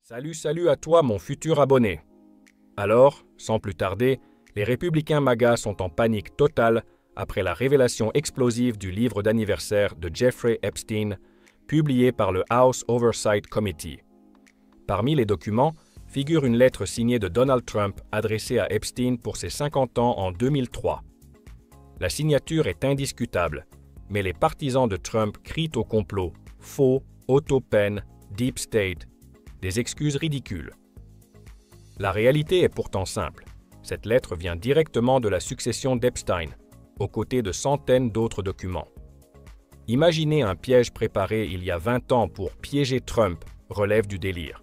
Salut à toi mon futur abonné. Alors, sans plus tarder, les républicains MAGA sont en panique totale après la révélation explosive du livre d'anniversaire de Jeffrey Epstein, publié par le House Oversight Committee. Parmi les documents figure une lettre signée de Donald Trump adressée à Epstein pour ses 50 ans en 2003. La signature est indiscutable, mais les partisans de Trump crient au complot, faux, autopen, deep state, des excuses ridicules. La réalité est pourtant simple. Cette lettre vient directement de la succession d'Epstein, aux côtés de centaines d'autres documents. Imaginer un piège préparé il y a 20 ans pour piéger Trump relève du délire.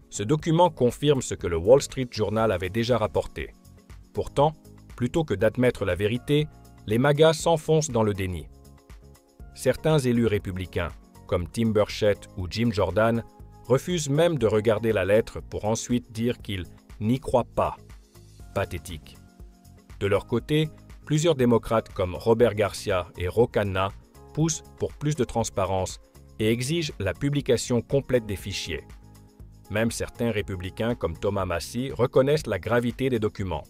Ce document confirme ce que le Wall Street Journal avait déjà rapporté. Pourtant, plutôt que d'admettre la vérité, les MAGA s'enfoncent dans le déni. Certains élus républicains, comme Tim Burchett ou Jim Jordan, refusent même de regarder la lettre pour ensuite dire qu'ils n'y croient pas. Pathétique. De leur côté, plusieurs démocrates comme Robert Garcia et Ro Khanna poussent pour plus de transparence et exigent la publication complète des fichiers. Même certains républicains comme Thomas Massie reconnaissent la gravité des documents.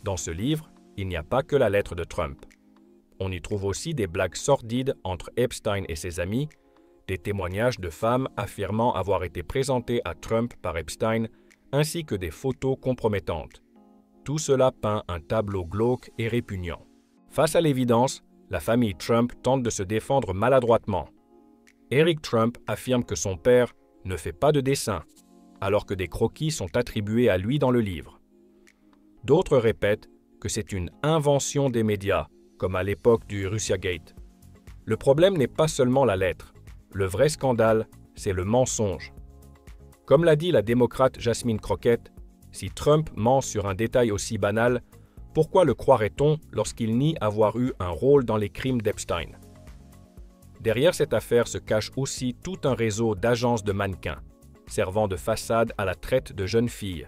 Dans ce livre, il n'y a pas que la lettre de Trump. On y trouve aussi des blagues sordides entre Epstein et ses amis, des témoignages de femmes affirmant avoir été présentées à Trump par Epstein, ainsi que des photos compromettantes. Tout cela peint un tableau glauque et répugnant. Face à l'évidence, la famille Trump tente de se défendre maladroitement. Eric Trump affirme que son père ne fait pas de dessin, alors que des croquis sont attribués à lui dans le livre. D'autres répètent que c'est une invention des médias, comme à l'époque du Russiagate. Le problème n'est pas seulement la lettre. Le vrai scandale, c'est le mensonge. Comme l'a dit la démocrate Jasmine Crockett, si Trump ment sur un détail aussi banal, pourquoi le croirait-on lorsqu'il nie avoir eu un rôle dans les crimes d'Epstein? Derrière cette affaire se cache aussi tout un réseau d'agences de mannequins, servant de façade à la traite de jeunes filles,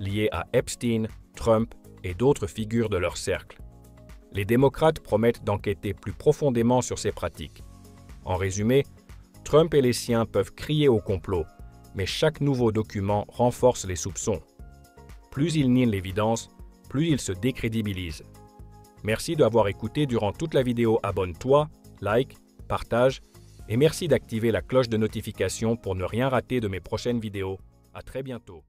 liées à Epstein, Trump et d'autres figures de leur cercle. Les démocrates promettent d'enquêter plus profondément sur ces pratiques. En résumé, Trump et les siens peuvent crier au complot, mais chaque nouveau document renforce les soupçons. Plus ils nient l'évidence, plus ils se décrédibilisent. Merci d'avoir écouté durant toute la vidéo. Abonne-toi, like, partage et merci d'activer la cloche de notification pour ne rien rater de mes prochaines vidéos. À très bientôt.